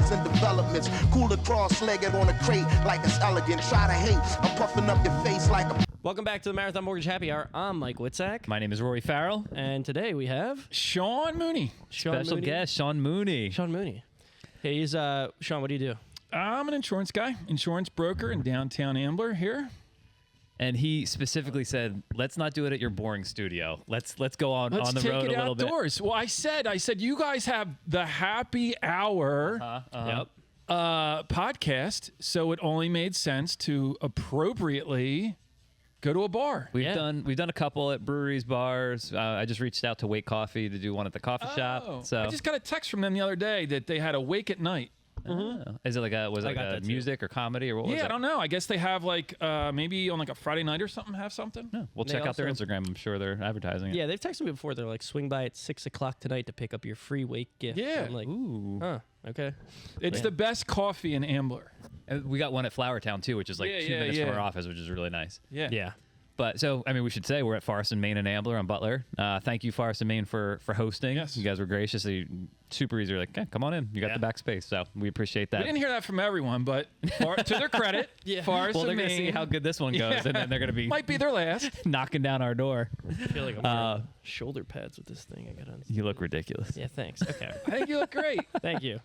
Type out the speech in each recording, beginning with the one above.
restaurants and developments. Cooler cross-legged on a crate like it's elegant. Try to hate, I'm puffing up your face like a... Welcome back to the Marathon Mortgage Happy Hour. I'm Mike Witzak. My name is Rory Farrell. And today we have... Sean Mooney. Special guest, Sean Mooney. Sean Mooney. Hey, he's, Sean, what do you do? I'm an insurance guy, insurance broker in downtown Ambler here. And he specifically said, let's not do it at your boring studio. Let's go on the road a little bit. Let's take it outdoors. Well, I said, you guys have the happy hour Yep. podcast, so it only made sense to appropriately go to a bar. We've done a couple at breweries, bars. I just reached out to Wake Coffee to do one at the coffee shop. So I just got a text from them the other day that they had a Wake at Night. Is it like a music or comedy or what was it? I don't know. I guess they have like maybe on like a Friday night or something have something. Yeah, we'll They check out their also- Instagram. I'm sure they're advertising it. Yeah, they've texted me before. They're like, swing by at 6 o'clock tonight to pick up your free Wake gift. Yeah. I'm like, Ooh. huh, okay. It's the best coffee in Ambler. And we got one at Flowertown too, which is like 2 minutes from our office, which is really nice. Yeah. But so, I mean, we should say we're at Forest and Main and Ambler on Butler. Thank you, Forest and Main, for hosting. Yes. You guys were gracious. Super easy. Like, hey, come on in. You got the back space. So we appreciate that. We didn't hear that from everyone, but to their credit, Forest Well, they're and going to see Main how good this one goes, and then they're going to be might be their last. knocking down our door. I feel like I'm wearing shoulder pads with this thing. I got on. You look ridiculous. Yeah, thanks. Okay. I think you look great. Thank you.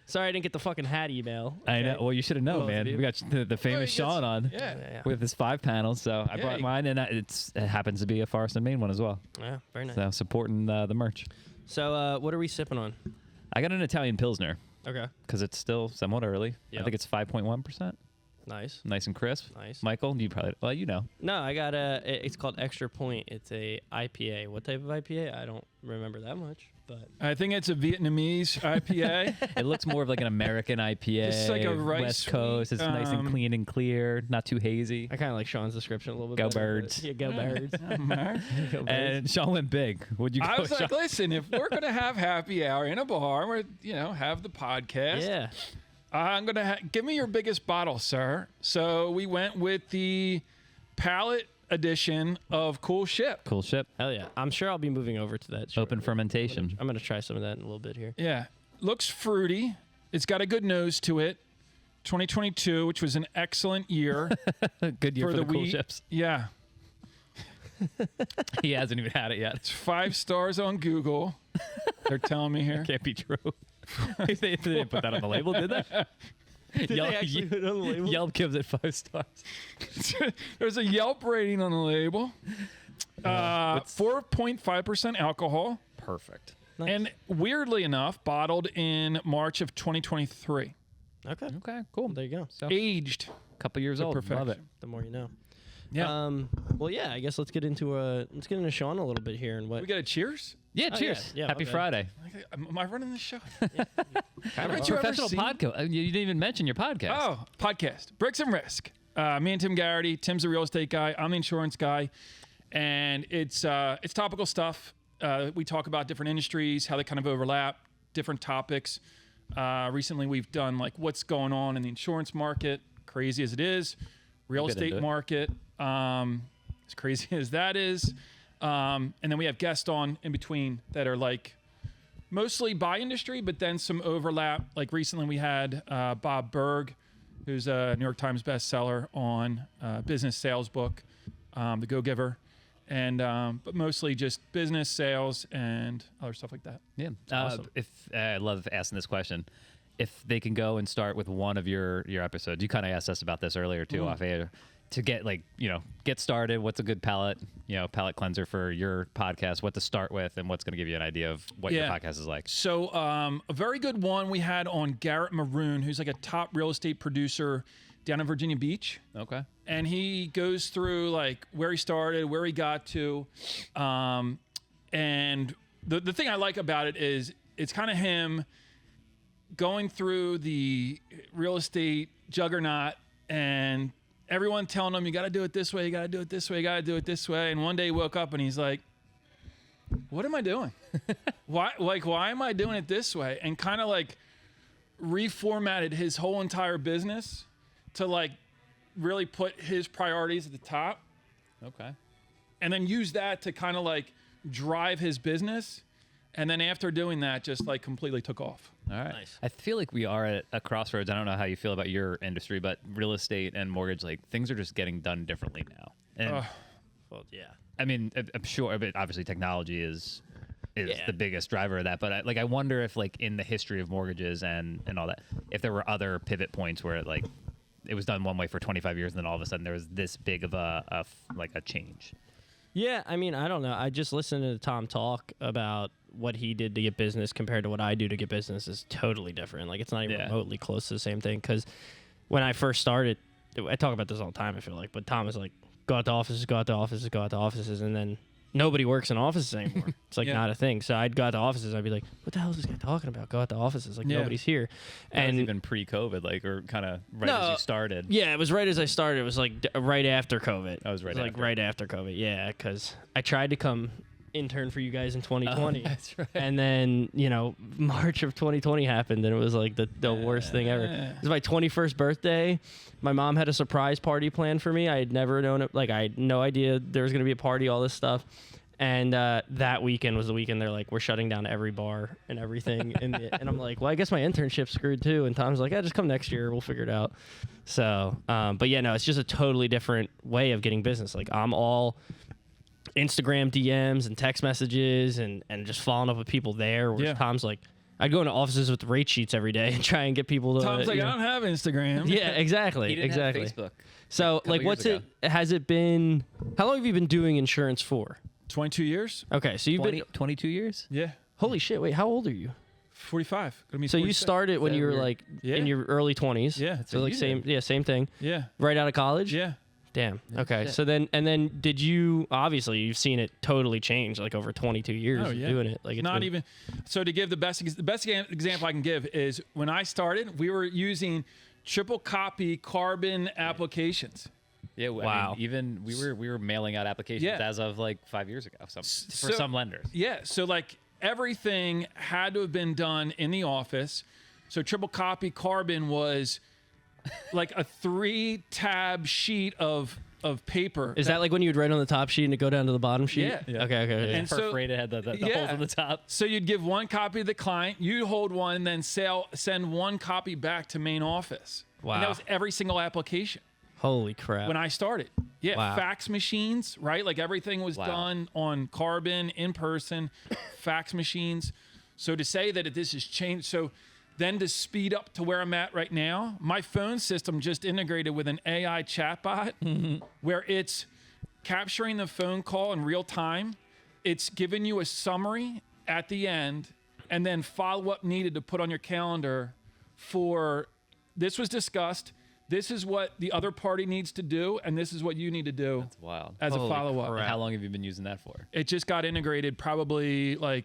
Sorry I didn't get the fucking hat email. I know. Well, you should have known, Both of man. you. We got the famous Sean on Yeah. with his 5 panels. So I brought mine, and it happens to be a Forest and Main one as well. Yeah, very nice. So supporting the merch. So what are we sipping on? I got an Italian Pilsner Okay. because it's still somewhat early. Yep. I think it's 5.1%. Nice. Nice and crisp. Nice. Michael, you probably, well, you know. No, I got it's called Extra Point. It's a IPA. What type of IPA? I don't remember that much, but I think it's a Vietnamese IPA. It looks more of like an American IPA. Just like a rice West Coast. It's nice and clean and clear, not too hazy. I kind of like Sean's description a little bit Go better, Birds. but- Yeah, go Birds. Go Birds. And Sean went big. Would you go, I was like, Sean? listen, if we're gonna have happy hour in a bar, we're have the podcast. Yeah. I'm gonna give me your biggest bottle, sir. So we went with the palate edition of Cool Ship. Cool ship. Hell yeah. I'm sure I'll be moving over to that. Open fermentation. I'm going to try some of that in a little bit here. Yeah, looks fruity. It's got a good nose to it. 2022, which was an excellent year Good year for the cool wheat. ships. Yeah, He hasn't even had it yet. it's 5 stars on Google. They're telling me here. Can't be true. they didn't put that on the label, did they? Did they actually put it on the label? Yelp gives it 5 stars. There's a Yelp rating on the label. 4.5% alcohol. Perfect. Nice. And weirdly enough, bottled in March of 2023. Okay. Okay, cool. There you go. So, Aged. couple years old. perfection. Love it. The more you know. Yeah. Well, yeah. I guess let's get into Sean a little bit here and what. We got a cheers? Yeah, Oh, cheers. yeah, Happy okay. Friday. Am I running the show? Haven't you ever Professional seen- podcast. You didn't even mention your podcast. Oh, podcast. Bricks and Risk. Me and Tim Garrity. Tim's the real estate guy. I'm the insurance guy. And it's topical stuff. We talk about different industries, how they kind of overlap, different topics. Recently, we've done like what's going on in the insurance market, crazy as it is. Real We'll get estate into it. market, as crazy as that is. And then we have guests on in between that are like mostly by industry, but then some overlap. Like recently we had Bob Berg, who's a New York Times bestseller on business sales book, The Go-Giver. And but mostly just business, sales, and other stuff like that. Yeah. Awesome. If I love asking this question, if they can go and start with one of your episodes, you kind of asked us about this earlier too, off air, to get get started. What's a good palate cleanser for your podcast? What to start with, and what's going to give you an idea of what your podcast is like. So a very good one we had on Garrett Maroon, who's like a top real estate producer down in Virginia Beach. Okay. And he goes through like where he started, where he got to. And the thing I like about it is it's kind of him going through the real estate juggernaut and everyone telling him, you got to do it this way, you got to do it this way, you got to do it this way. And one day he woke up and he's like, what am I doing? Why am I doing it this way? And kind of like reformatted his whole entire business to like really put his priorities at the top, Okay. and then use that to kind of like drive his business. And then after doing that, just like completely took off. All right. Nice. I feel like we are at a crossroads. I don't know how you feel about your industry, but real estate and mortgage, like things are just getting done differently now. And Well, yeah. I mean, I'm sure, but obviously technology is Yeah. the biggest driver of that. But I wonder if like in the history of mortgages and all that, if there were other pivot points where it was done one way for 25 years, and then all of a sudden there was this big of a change. Yeah, I mean, I don't know. I just listened to Tom talk about what he did to get business compared to what I do to get business is totally different. Like, it's not even remotely close to the same thing. Because when I first started, I talk about this all the time, I feel like, but Tom is like, go out to offices, go out to offices, go out to offices, and then nobody works in offices anymore. It's like not a thing. So I'd go out to offices, I'd be like, what the hell is this guy talking about? Go out to offices, like nobody's here. And And even pre-COVID, like, or kind of right as you started. yeah, it was right as I started. It was like right after COVID. That was right It was like after. right after COVID. Yeah, because I tried to come intern for you guys in 2020. That's right. And then, March of 2020 happened, and it was like the worst thing ever. It was my 21st birthday. My mom had a surprise party planned for me. I had never known it. Like, I had no idea there was going to be a party, all this stuff. And that weekend was the weekend they're like, we're shutting down every bar and everything. And I'm like, well, I guess my internship's screwed too. And Tom's like, just come next year. We'll figure it out. So, but yeah, no, it's just a totally different way of getting business. Like, I'm all Instagram DMs and text messages and just following up with people there. Whereas Tom's like, I'd go into offices with rate sheets every day and try and get people to. Tom's like, I don't have Instagram. Yeah, exactly. He didn't exactly. have Facebook. So, couple like, years what's ago. has it been, how long have you been doing insurance for? 22 years. Okay, so you've been, 22 years? Yeah. holy shit, wait, how old are you? 45. Gonna be So you 46. started when you were weird. like Yeah. in your early 20s. Yeah. So like you same, did. yeah, same thing. Yeah. Right out of college. Yeah. Damn. Okay. shit. So then did you obviously you've seen it totally change like over 22 years Oh, of yeah. doing it. Like it's Not been- even. So to give the best example I can give is when I started, we were using triple copy carbon applications. Yeah. Wow. I mean, even we were mailing out applications Yeah. as of like 5 years ago. For So- some lenders. Yeah. So like everything had to have been done in the office. So triple copy carbon was like a 3-tab sheet of paper. Is that like when you would write on the top sheet and it go down to the bottom sheet? Yeah. Yeah. Okay. And so- Perforated, had the holes on the top. So you'd give one copy to the client, you'd hold one, and then send one copy back to main office. And Wow. that was every single application Holy crap. when I started. Yeah, Wow. fax machines, right? Like everything was Wow. done on carbon, in person, fax machines. So to say that this has changed, so then to speed up to where I'm at right now, my phone system just integrated with an AI chatbot where it's capturing the phone call in real time. It's giving you a summary at the end and then follow up needed to put on your calendar for this was discussed. This is what the other party needs to do, and this is what you need to do It's wild. as a Holy follow up. crap. How long have you been using that for? It just got integrated probably like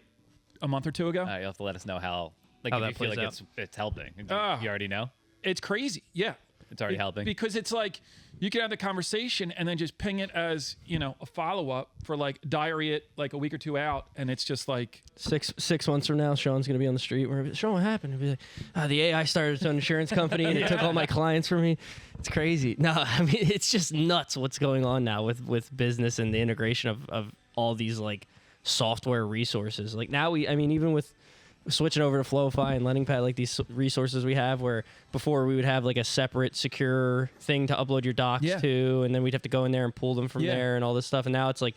a month or two ago. You'll have to let us know how How if that you feel plays like out. it's helping. Do Ah. you already know? It's crazy. Yeah. It's already helping. Because it's like you can have the conversation and then just ping it as, a follow up for like diary it like a week or two out. And it's just like, 6 months from now, Sean's gonna be on the street. Where Sean, what happened? He'll be like, the AI started its own insurance company and it took all my clients from me. It's crazy. No, I mean it's just nuts what's going on now with business and the integration of all these like software resources. Like now even with switching over to FlowFi and LendingPad, like these resources we have where before we would have like a separate secure thing to upload your docs Yeah. to, and then we'd have to go in there and pull them from Yeah. there and all this stuff. And now it's like,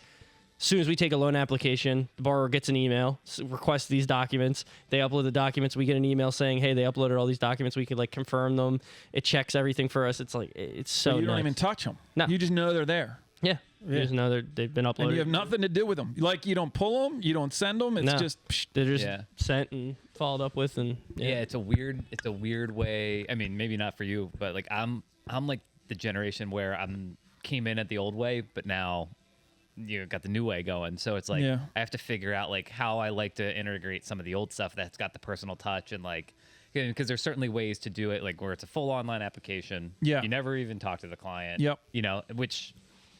as soon as we take a loan application, the borrower gets an email, requests these documents. They upload the documents. We get an email saying, hey, they uploaded all these documents. We can like confirm them. It checks everything for us. It's like, it's so you don't nuts. even touch them. No. You just know they're there. Yeah. You just know they've been uploaded. And you have nothing to do with them. Like you don't pull them, you don't send them. It's No. just, psh, They're just Yeah. sent and followed up with. And Yeah, it's a weird way. I mean, maybe not for you, but like I'm like the generation where came in at the old way, but now got the new way going. So it's like Yeah. I have to figure out like how I like to integrate some of the old stuff that's got the personal touch and like because there's certainly ways to do it like where it's a full online application. Yeah. You never even talk to the client. Yep. Which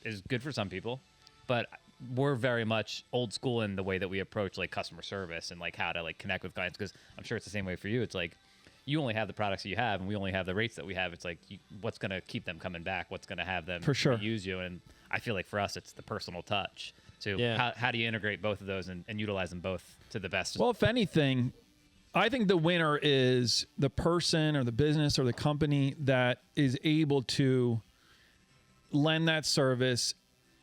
is good for some people, but we're very much old school in the way that we approach like customer service and like how to like connect with clients. Because I'm sure it's the same way for you. It's like you only have the products that you have, and we only have the rates that we have. It's like what's going to keep them coming back? What's going to have them For sure. use you? And I feel like for us, it's the personal touch. So Yeah. how do you integrate both of those and utilize them both to the best? Well, if anything, I think the winner is the person or the business or the company that is able to lend that service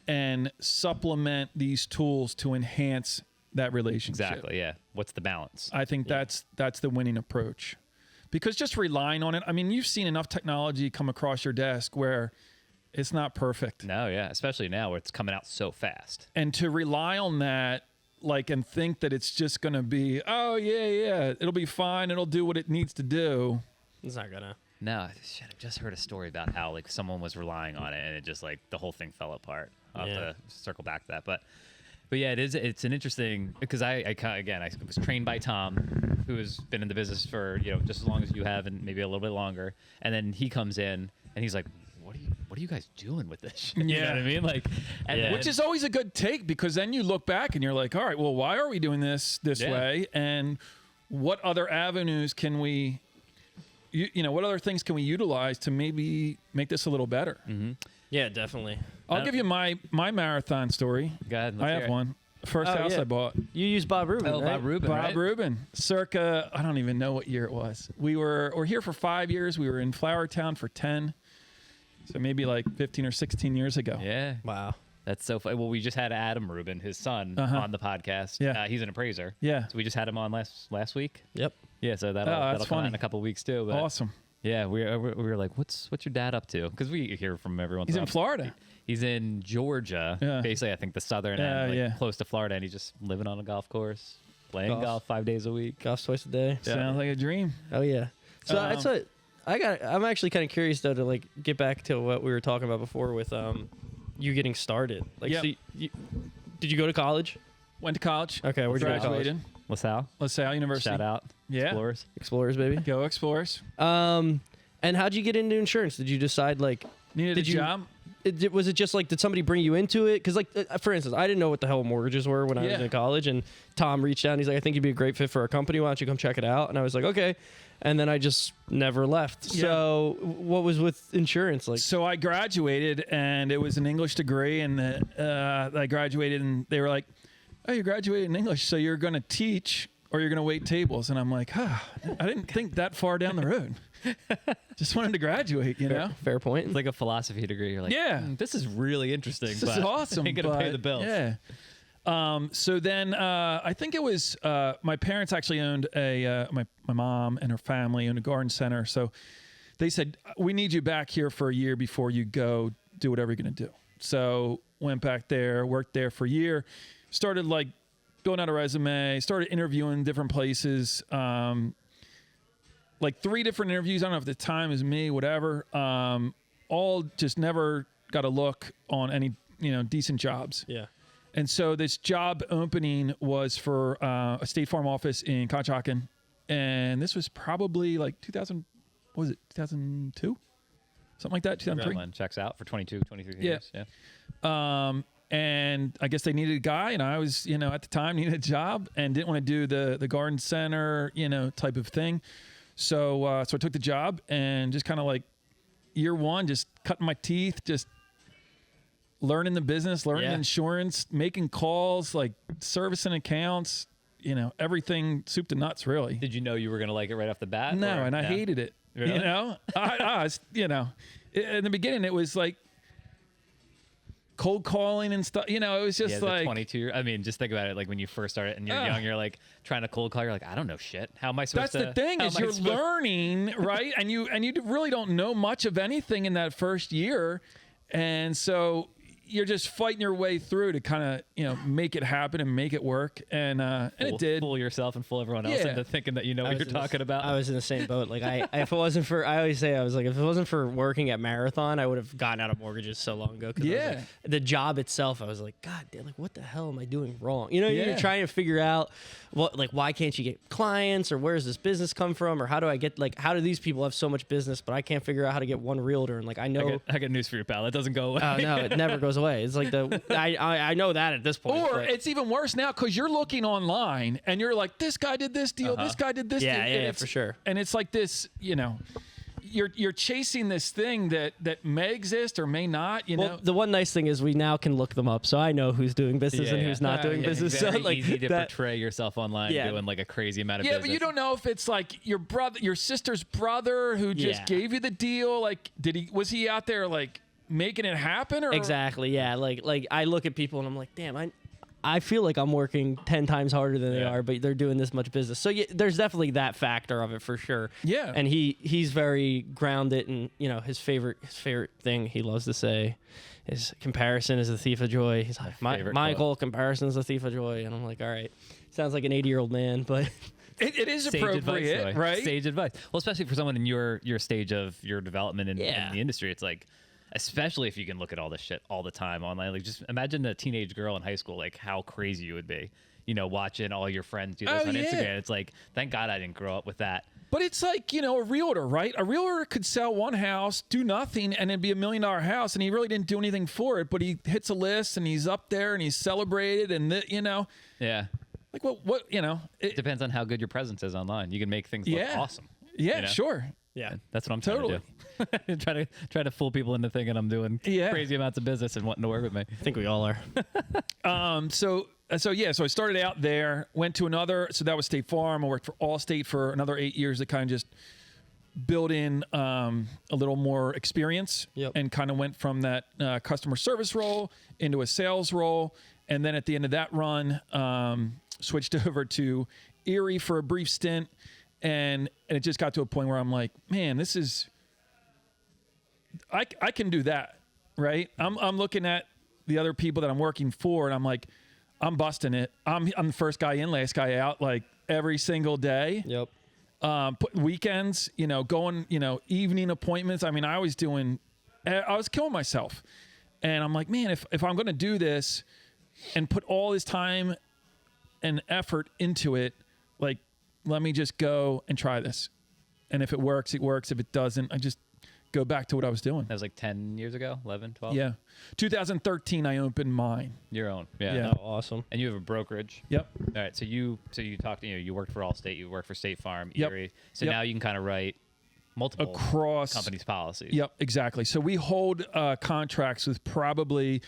and supplement these tools to enhance that relationship. Exactly. Yeah. What's the balance? I think that's the winning approach. Because just relying on it, I mean, you've seen enough technology come across your desk where it's not perfect. No, yeah, especially now where it's coming out so fast. And to rely on that, like, and think that it's just going to be, oh, yeah, it'll be fine. It'll do what it needs to do. It's not gonna. No, shit, I just heard a story about how like someone was relying on it and it just like the whole thing fell apart. I'll have to circle back to that, but yeah, it's an interesting because I was trained by Tom, who has been in the business for just as long as you have and maybe a little bit longer, and then he comes in and he's like, what are you guys doing with this shit? You know what I mean? Like, Which is always a good take, because then you look back and you're like, all right, well, why are we doing this way? And what other avenues can we, what other things can we utilize to maybe make this a little better? Mm-hmm. Yeah, definitely. I'll give you my marathon story. Go ahead. I have one. First house I bought. You used Bob Rubin, right? Bob Rubin. Bob Rubin, circa, I don't even know what year it was. We're here for 5 years. We were in Flowertown for 10. So maybe like 15 or 16 years ago. Yeah. Wow. That's so funny. Well, we just had Adam Rubin, his son, on the podcast. Yeah. He's an appraiser. Yeah. So we just had him on last week. Yep. Yeah, so that'll come out funny. in a couple weeks too. But Awesome. yeah, we were like, what's your dad up to? Because we hear from everyone. He's in Florida. He's in Georgia, basically. I think the southern end, close to Florida, and he's just living on a golf course, playing golf 5 days a week. Golf's twice a day. Sounds like a dream. Oh yeah. So that's what I'm actually kind of curious though to like get back to what we were talking about before with you getting started. Like, so did you go to college? Went to college. Okay, where'd you go to college? Graduated. LaSalle University. Shout out. Yeah. Explorers, baby. Go Explorers. And how'd you get into insurance? Did you decide like Needed a job. Was it just like, did somebody bring you into it? Because like, for instance, I didn't know what the hell mortgages were when I was in college, and Tom reached out and he's like, I think you'd be a great fit for our company. Why don't you come check it out? And I was like, okay. And then I just never left. Yeah. So what was with insurance? Like, So I graduated, and it was an English degree, and I graduated, and they were like, oh, you graduated in English, so you're going to teach or you're going to wait tables. And I'm like, I didn't think that far down the road. Just wanted to graduate, fair point. It's like a philosophy degree. You're like, this is really interesting. This is awesome. Ain't gonna pay the bills. Yeah. So then I think it was my parents actually owned my mom and her family owned a garden center. So they said, we need you back here for a year before you go do whatever you're going to do. So went back there, worked there for a year, started like filling out a resume, started interviewing different places. Like 3 different interviews. I don't know if the time is me, whatever. All just never got a look on any, decent jobs. Yeah. And so this job opening was for a State Farm office in Conshohocken. And this was probably like 2000, what was it, 2002? Something like that, 2003. One checks out for 23 years. Yeah. And I guess they needed a guy, and I was, at the time needed a job and didn't want to do the garden center, type of thing. So I took the job and just kind of like year one, just cutting my teeth, just learning the business, learning insurance, making calls, like servicing accounts, everything soup to nuts, really. Did you know you were going to like it right off the bat? No, and I hated it. Really? In the beginning, it was like cold calling and stuff. It was just like 22. I mean, just think about it. Like when you first started and you're young, you're like trying to cold call. You're like, I don't know shit. How am I supposed to? That's the thing is you're learning, right? and you really don't know much of anything in that first year, and so you're just fighting your way through to kind of make it happen and make it work, and it did. Fool yourself and fool everyone else into thinking that you know what you're talking about. I was in the same boat. Like if it wasn't for, I always say, I was like, if it wasn't for working at Marathon, I would have gotten out of mortgages so long ago. Yeah. The job itself, I was like, God damn, like what the hell am I doing wrong? You're trying to figure out why can't you get clients, or where does this business come from, or how do I get, like, how do these people have so much business, but I can't figure out how to get one realtor? And like, I know. I got news for you, pal. That doesn't go away. Oh no, it never goes away. It's like I know that at this point. Or it's even worse now because you're looking online and you're like, this guy did this deal, this guy did this deal. Yeah, for sure. And it's like this, you're chasing this thing that may exist or may not. You know, Well, the one nice thing is we now can look them up, so I know who's doing business and who's not doing business. It's very So like easy to that, portray yourself online doing like a crazy amount of business. but you don't know if it's like your brother, your sister's brother who just gave you the deal. Like, was he out there like making it happen? Or exactly, yeah. Like I look at people and I'm like, damn, I feel like I'm working 10 times harder than they are, but they're doing this much business. So yeah, there's definitely that factor of it for sure. Yeah. And he's very grounded, and you know his favorite thing he loves to say is comparison is the thief of joy. He's like, Michael, comparison is the thief of joy, and I'm like, all right, sounds like an 80-year-old man, but it is Sage appropriate, advice, right? Sage advice. Well, especially for someone in your stage of your development in the industry, it's like. Especially if you can look at all this shit all the time online. Like, just imagine a teenage girl in high school, like how crazy you would be, you know, watching all your friends do this on Instagram. It's like, thank God I didn't grow up with that. But it's like, you know, a realtor, right? A realtor could sell one house, do nothing, and it'd be $1 million house, and he really didn't do anything for it, but he hits a list, and he's up there, and he's celebrated, and, you know. Yeah. Like, what you know. It depends on how good your presence is online. You can make things look awesome. Yeah, you know? Sure. yeah. That's what I'm trying to do. try to fool people into thinking I'm doing crazy amounts of business and wanting to work with me. I think we all are. So I started out there, went to another, so that was State Farm. I worked for Allstate for another 8 years to kind of just build in a little more experience and kind of went from that customer service role into a sales role. And then at the end of that run, switched over to Erie for a brief stint. And it just got to a point where I'm like, man, this is, I can do that, right? I'm looking at the other people that I'm working for, and I'm like, I'm busting it. I'm the first guy in, last guy out, like every single day. Yep. Weekends, you know, going, you know, evening appointments. I mean, I was killing myself. And I'm like, man, if I'm going to do this and put all this time and effort into it, like, let me just go and try this. And if it works, it works. If it doesn't, I just go back to what I was doing. That was like 10 years ago, 11, 12? Yeah. 2013, I opened mine. Your own. Yeah. Yeah. Oh, awesome. And you have a brokerage. Yep. All right. So you talked, you worked for Allstate, you worked for State Farm, Yep. Erie. So Yep. now you can kind of write multiple Across companies' policies. Yep, exactly. So we hold contracts with probably,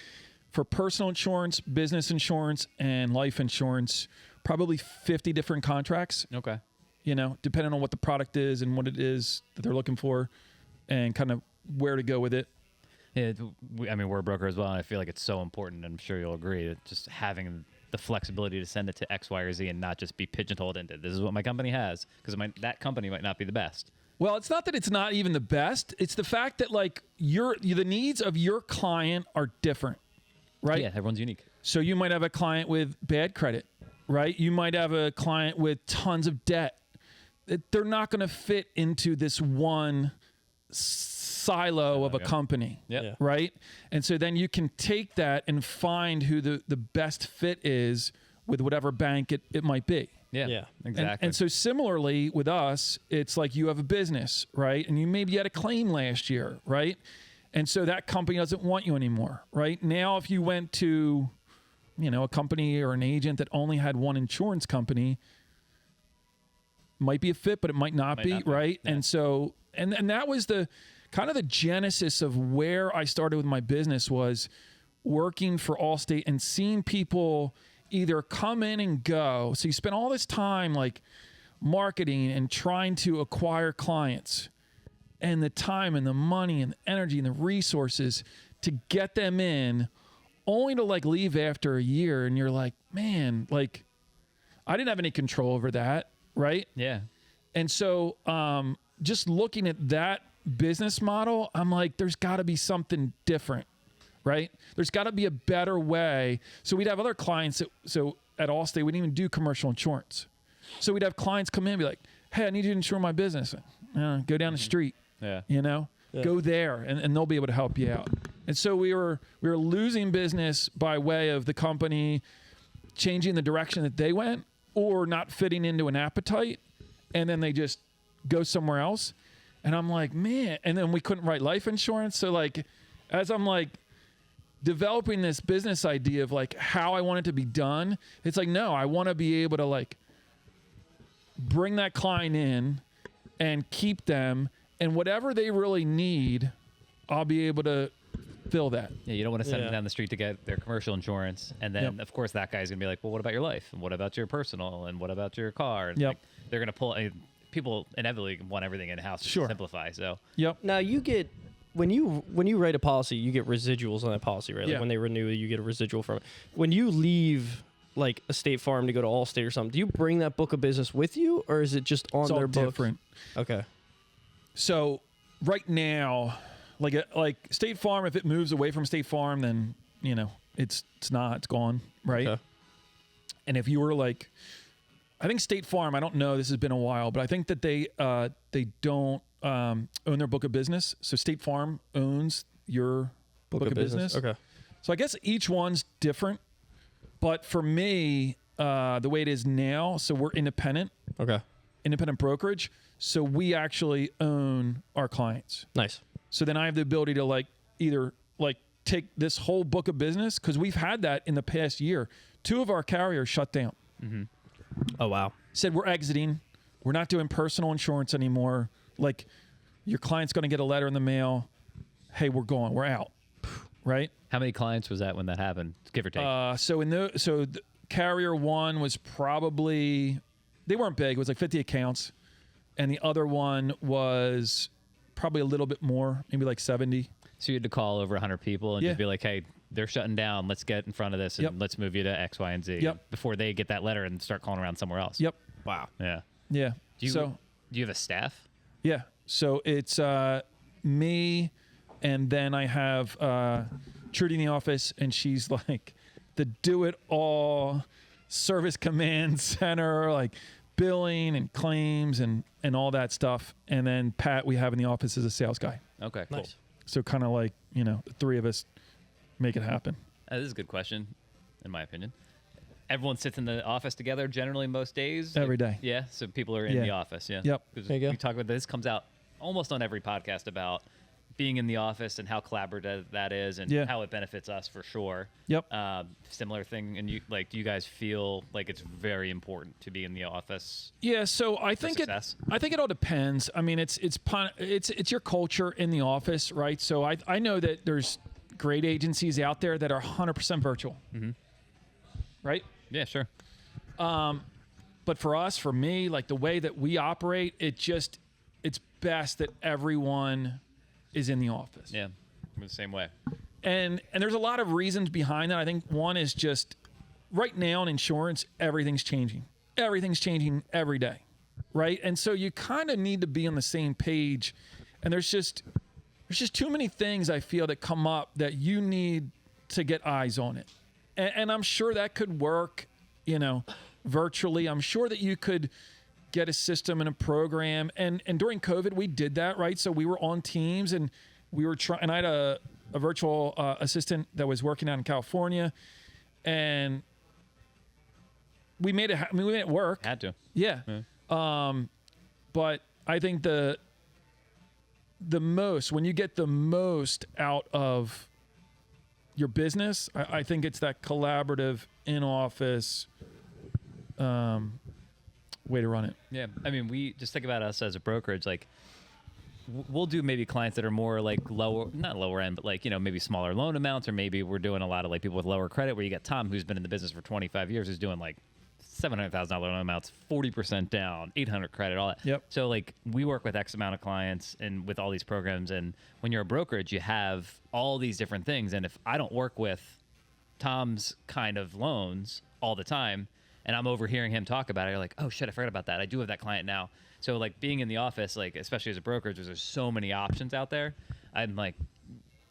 for personal insurance, business insurance, and life insurance, probably 50 different contracts. Okay. You know, depending on what the product is and what it is that they're looking for, and kind of where to go with it. Yeah, I mean, we're a broker as well, and I feel like it's so important, and I'm sure you'll agree, that just having the flexibility to send it to X, Y, or Z and not just be pigeonholed into this is what my company has, because that company might not be the best. Well, it's not that it's not even the best. It's the fact that, like, the needs of your client are different, right? Yeah, everyone's unique. So you might have a client with bad credit, right? You might have a client with tons of debt. They're not going to fit into this one silo of a company, right? And so then you can take that and find who the best fit is with whatever bank it might be. Yeah, exactly. And so similarly with us, it's like you have a business, right? And you maybe had a claim last year, right? And so that company doesn't want you anymore, right? Now, if you went to, you know, a company or an agent that only had one insurance company, might be a fit, but it might not be, right? Yeah. And so, and that was the kind of the genesis of where I started with my business, was working for Allstate and seeing people either come in and go. So you spend all this time like marketing and trying to acquire clients, and the time and the money and the energy and the resources to get them in, only to like leave after a year. And you're like, man, like I didn't have any control over that. Right? Yeah. And so just looking at that business model, I'm like, there's got to be something different, right? There's got to be a better way. So we'd have other clients. So at Allstate, we didn't even do commercial insurance. So we'd have clients come in and be like, hey, I need you to insure my business. Go down the street, you know, go there, and they'll be able to help you out. And so we were losing business by way of the company changing the direction that they went, or not fitting into an appetite, and then they just go somewhere else. And I'm like, man, and then we couldn't write life insurance. So like, as I'm like developing this business idea of like how I want it to be done, it's like, no, I want to be able to like bring that client in and keep them and whatever they really need, I'll be able to fill that. Yeah, you don't want to send them down the street to get their commercial insurance, and then of course that guy's gonna be like, well, what about your life, and what about your personal, and what about your car? And like, they're gonna pull. People inevitably want everything in house to simplify. So Now you get when you write a policy, you get residuals on that policy, right? Like when they renew, you get a residual from it. When you leave like a State Farm to go to Allstate or something, do you bring that book of business with you, or is it just on their books? Different. Okay. So right now, like State Farm, if it moves away from State Farm, then it's gone, right? Okay. And if you were like, I think State Farm, I don't know, this has been a while, but I think that they don't own their book of business. So State Farm owns your book of business. Okay. So I guess each one's different, but for me, the way it is now, so we're independent. Okay. Independent brokerage. So we actually own our clients. Nice. So then I have the ability to either take this whole book of business, because we've had that in the past year. 2 of our carriers shut down. Mm-hmm. Oh, wow. Said, we're exiting. We're not doing personal insurance anymore. Like, your client's going to get a letter in the mail. Hey, we're going. We're out. Right? how many clients was that when that happened, give or take? So the carrier 1 was probably, they weren't big. It was like 50 accounts. And the other one was probably a little bit more, maybe like 70. So you had to call over 100 people and just be like, hey, they're shutting down. Let's get in front of this and let's move you to X, Y, and Z before they get that letter and start calling around somewhere else. Yep. Wow. Yeah. Yeah. Do you have a staff? Yeah. So it's me, and then I have Trudy in the office, and she's like the do-it-all service command center, like billing and claims and all that stuff. And then Pat, we have in the office, is a sales guy. Okay, cool. Nice. So kind of like, the 3 of us make it happen. This is a good question, in my opinion. Everyone sits in the office together generally most days? Every day. Yeah, so people are in the office, yeah. Yep. Because There you go. we talk about this, comes out almost on every podcast about being in the office and how collaborative that is and how it benefits us for sure. Yep. Similar thing, and do you guys feel like it's very important to be in the office? Yeah, so I think it all depends. I mean, it's your culture in the office, right? So I know that there's great agencies out there that are 100% virtual, right? Yeah, sure. But for me, like the way that we operate, it's best that everyone is in the office. Yeah, we're the same way. And there's a lot of reasons behind that. I think one is just right now in insurance, everything's changing. Everything's changing every day, right? And so you kind of need to be on the same page. And there's just too many things I feel that come up that you need to get eyes on it. And I'm sure that could work, virtually. I'm sure that you could get a system and a program. And during COVID, we did that, right? So we were on Teams and we were trying, and I had a virtual assistant that was working out in California, and we made it work. Had to. Yeah. But I think the most, when you get the most out of your business, I think it's that collaborative in-office way to run it. Yeah, I mean, we just think about us as a brokerage. Like, we'll do maybe clients that are more like not lower end, but like maybe smaller loan amounts, or maybe we're doing a lot of like people with lower credit. Where you got Tom, who's been in the business for 25 years, who's doing like $700,000 loan amounts, 40% down, 800 credit, all that. Yep. So like we work with X amount of clients and with all these programs, and when you're a brokerage, you have all these different things. And if I don't work with Tom's kind of loans all the time, and I'm overhearing him talk about it, you're like, oh shit, I forgot about that. I do have that client now. So like being in the office, like especially as a brokerage, there's so many options out there. I'm like,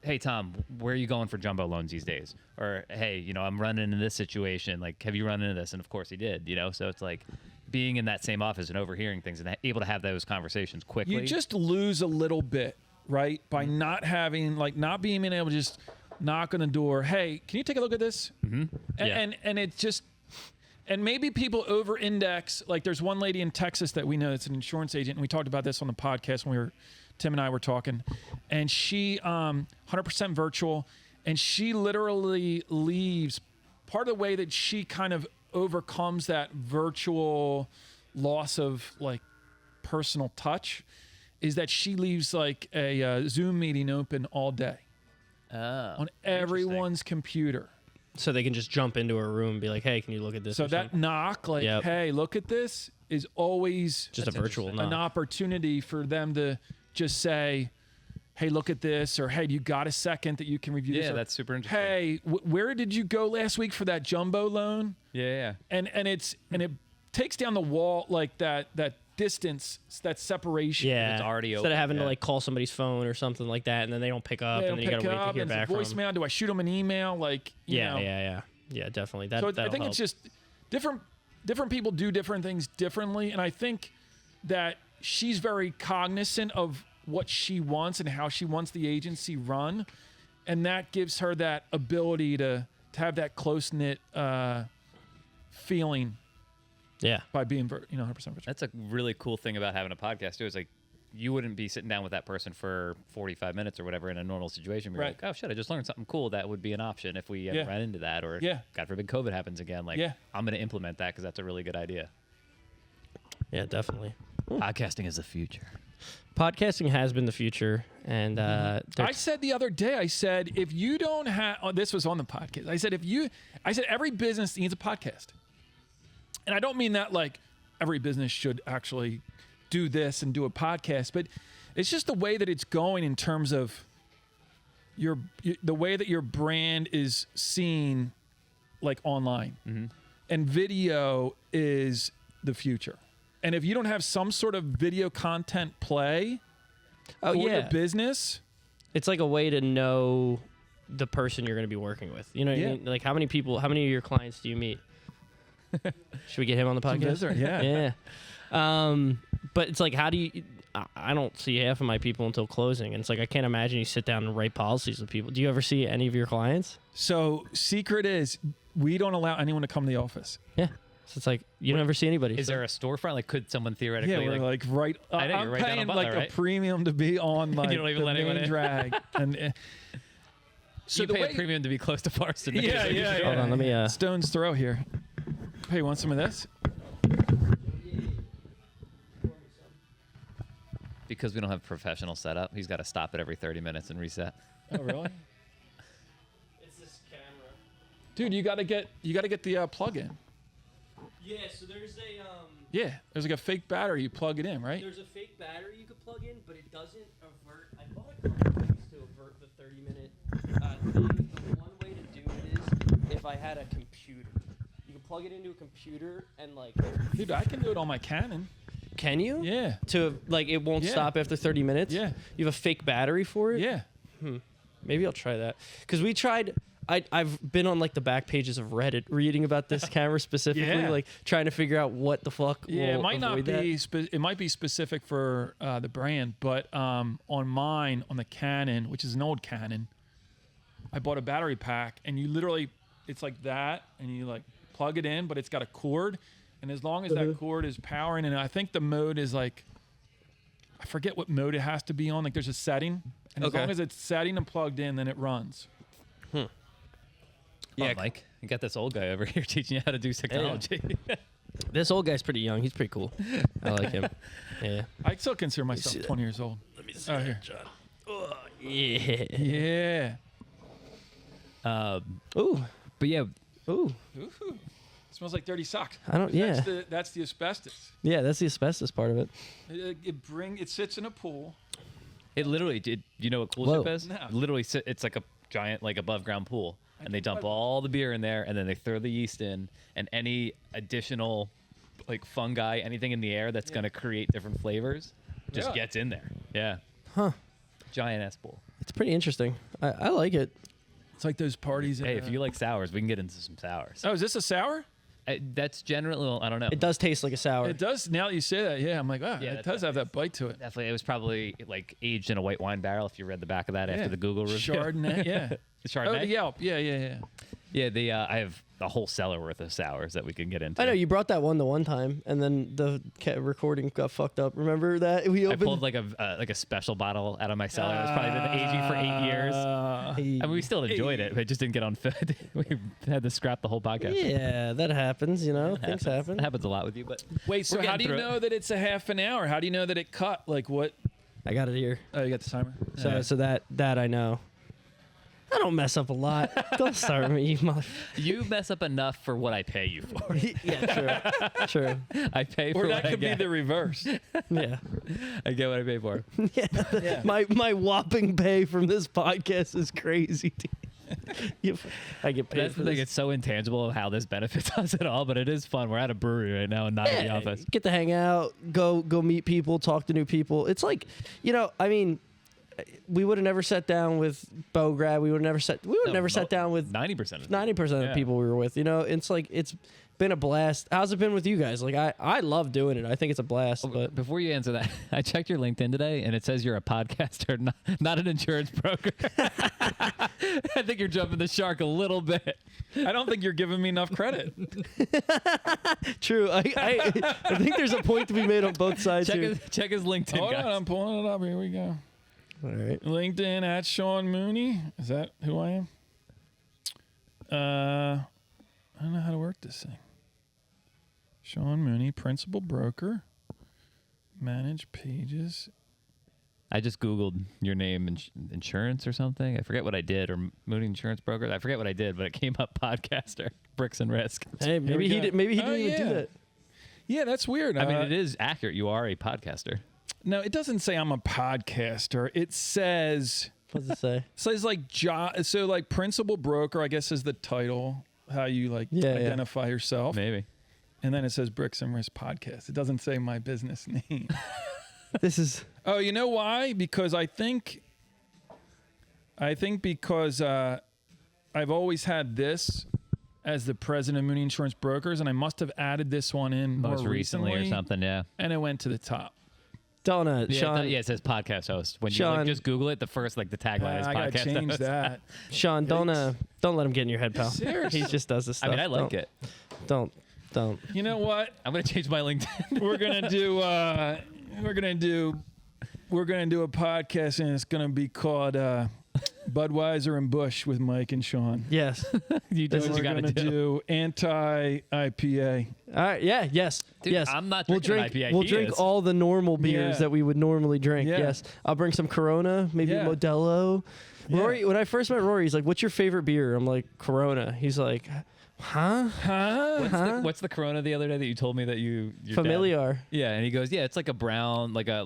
hey Tom, where are you going for jumbo loans these days? Or hey, I'm running into this situation. Like, have you run into this? And of course he did. So it's like being in that same office and overhearing things and able to have those conversations quickly. You just lose a little bit, right, by not being able to just knock on the door. Hey, can you take a look at this? Mm-hmm. And it just. And maybe people over-index. Like there's one lady in Texas that we know that's an insurance agent, and we talked about this on the podcast when Tim and I were talking. And she 100% virtual, and she literally leaves. Part of the way that she kind of overcomes that virtual loss of like personal touch is that she leaves like a Zoom meeting open all day on everyone's computer. So they can just jump into a room and be like, hey, can you look at this? So or that something? knock, like, hey, look at this, is always Just a virtual knock. an opportunity for them to just say, hey, look at this, or hey, you got a second that you can review this? Yeah, Or, that's super interesting. hey, where did you go last week for that jumbo loan? Yeah. And it takes down the wall, like that distance, that separation. Yeah. It's already Instead of open, having to yeah. like call somebody's phone or something like that, and then they don't pick up, They and don't then you pick gotta wait to up, hear and back it's a from them. voicemail. Do I shoot them an email? Like, you know. Yeah, definitely. That So I that'll think help. it's just different people do different things differently, and I think that she's very cognizant of what she wants and how she wants the agency run, and that gives her that ability to have that close knit feeling yeah. by being 100% virtual. That's a really cool thing about having a podcast too. Is like you wouldn't be sitting down with that person for 45 minutes or whatever in a normal situation. You're Right. like, oh shit, I just learned something cool. That would be an option if we ever ran into that, or God forbid COVID happens again. Like, I'm going to implement that because that's a really good idea. Yeah, definitely. Podcasting is the future. Podcasting has been the future, and I said the other day, I said, if you don't have, this was on the podcast. I said every business needs a podcast. And I don't mean that like every business should actually do this and do a podcast, but it's just the way that it's going in terms of the way that your brand is seen like online. And video is the future. And if you don't have some sort of video content play for your business, it's like a way to know the person you're going to be working with. You know what I mean? Like how many of your clients do you meet? Should we get him on the podcast? Yeah. But it's like, how do you? I don't see half of my people until closing, and it's like I can't imagine you sit down and write policies with people. Do you ever see any of your clients? So secret is we don't allow anyone to come to the office. Yeah. So it's like you don't ever see anybody. Is there a storefront? Like, could someone theoretically? Yeah, we're like right. I know, I'm you're right down paying on Butler, like right? a premium to be on like You don't even the let anyone main in. drag, and so you the pay way a premium to be close to Parsons. yeah. Hold on, let me. Stone's throw here. Hey, you want some of this? Because we don't have a professional setup, he's got to stop it every 30 minutes and reset. Oh, really? It's this camera. Dude, you gotta get the plug in. Yeah. So there's a Yeah, there's like a fake battery. You plug it in, right? There's a fake battery you could plug in, but it doesn't avert. I bought a couple things to avert the 30-minute thing. The one way to do it is if I had a computer. You can plug it into a computer and like. Dude, I can do it on my Canon. Can you? Yeah. To like it won't Yeah. stop after 30 minutes. Yeah. You have a fake battery for it. Yeah. Maybe I'll try that. Because we tried. I've been on like the back pages of Reddit reading about this camera specifically, Yeah. like trying to figure out what the fuck. Yeah, will it might not avoid that. be. It might be specific for the brand, but on mine, on the Canon, which is an old Canon, I bought a battery pack, and you literally, it's like that, and you like plug it in, but it's got a cord, and as long as that cord is powering, and I think the mode is like, I forget what mode it has to be on. Like there's a setting, and as Okay. long as it's setting and plugged in, then it runs. Yeah, Mike, you got this old guy over here teaching you how to do technology. This old guy's pretty young. He's pretty cool. I like him. Yeah. I still consider myself 20 years old. Let me see. Oh, here. Yeah. Yeah. Ooh. But yeah, Ooh. Ooh. Smells like dirty socks. I don't. Yeah. That's the asbestos. Yeah. That's the asbestos part of it. It sits in a pool. it literally did. You know what Cool Whoa. Ship is? No. Literally, it's like a giant, like above ground pool, and they dump all the beer in there, and then they throw the yeast in, and any additional, like fungi, anything in the air that's gonna create different flavors, just Really? gets in there. Yeah. Huh. Giant ass pool. It's pretty interesting. I like it. It's like those parties. Hey, if you like sours, we can get into some sours. Oh, is this a sour? That's generally, well, I don't know. It does taste like a sour. It does. Now that you say that, yeah, I'm like, oh, Yeah, it does have that bite to it. Definitely, it was probably like aged in a white wine barrel. If you read the back of that after the Google review, Chardonnay, yeah. The Oh, Chardonnay. the Yelp, yeah. Yeah, I have a whole cellar worth of sours that we can get into. I know you brought that one the one time, and then the recording got fucked up. Remember that we I opened? pulled like a special bottle out of my cellar. It's probably been aging for 8 years. I mean, we still enjoyed it, but it just didn't get on fit. We had to scrap the whole podcast. Yeah, that happens. You know, things happen. It happens a lot with you, but Wait, so we're how getting do you through it. know that it's a half an hour? How do you know that it cut? Like what? I got it here. Oh, you got the timer. So that I know. I don't mess up a lot. Don't start me, you mother. You mess up enough for what I pay you for. Yeah, true. I pay for Or what that I could be get. the reverse. Yeah. I get what I pay for. Yeah. My whopping pay from this podcast is crazy. I get paid That's for the thing. this. It's so intangible of how this benefits us at all, but it is fun. We're at a brewery right now and not in the office. Get to hang out, go meet people, talk to new people. It's like, I mean, we would have never sat down with Bo Grab. We would have never sat down with 90% of 90% of the people we were with. It's like it's been a blast. How's it been with you guys? Like I love doing it. I think it's a blast. But Before you answer that, I checked your LinkedIn today, and it says you're a podcaster, not an insurance broker. I think you're jumping the shark a little bit. I don't think you're giving me enough credit. true. I think there's a point to be made on both sides here. Check his LinkedIn, Hold guys. on, I'm pulling it up. Here we go. All right. LinkedIn at Sean Mooney. Is that who I am? I don't know how to work this thing. Sean Mooney, principal broker. Manage pages. I just Googled your name, insurance or something. I forget what I did, or Mooney Insurance Broker. I forget what I did, but it came up podcaster, Bricks and Risk. Hey, maybe he go. did. Maybe he Oh, didn't even do yeah. that. Yeah, that's weird. I mean, it is accurate. You are a podcaster. No, it doesn't say I'm a podcaster. It says What's it say? like so like principal broker, I guess is the title, how you like identify yourself. Maybe. And then it says Bricks and Risk Podcast. It doesn't say my business name. This is. Oh, you know why? Because I think because I've always had this as the president of Mooney Insurance Brokers, and I must have added this one in Most more recently or something, yeah. and it went to the top. Donna, Yeah, Sean, it says podcast host. When you Sean- just Google it, the first, the tagline is I podcast gotta change host. that. Sean, don't let him get in your head, pal. Seriously? He just does this stuff. I mean, I like Don't- it. Don't. You know what? I'm going to change my LinkedIn. We're gonna do a podcast, and it's gonna be called Budweiser and Bush with Mike and Sean. Yes. You do And what we're you got to gonna do. do anti-IPA. All right. Yeah. Yes. Dude, yes. I'm not We'll drinking drink. IPA. We'll He drink is. all the normal beers Yeah. that we would normally drink. Yeah. Yes. I'll bring some Corona, maybe Yeah. Modelo. Yeah. Rory, when I first met Rory, he's like, "What's your favorite beer?" I'm like, "Corona." He's like, "Huh? Huh? What's the Corona the other day that you told me that your dad- Familiar." Yeah, and he goes, yeah, it's like a brown, like a.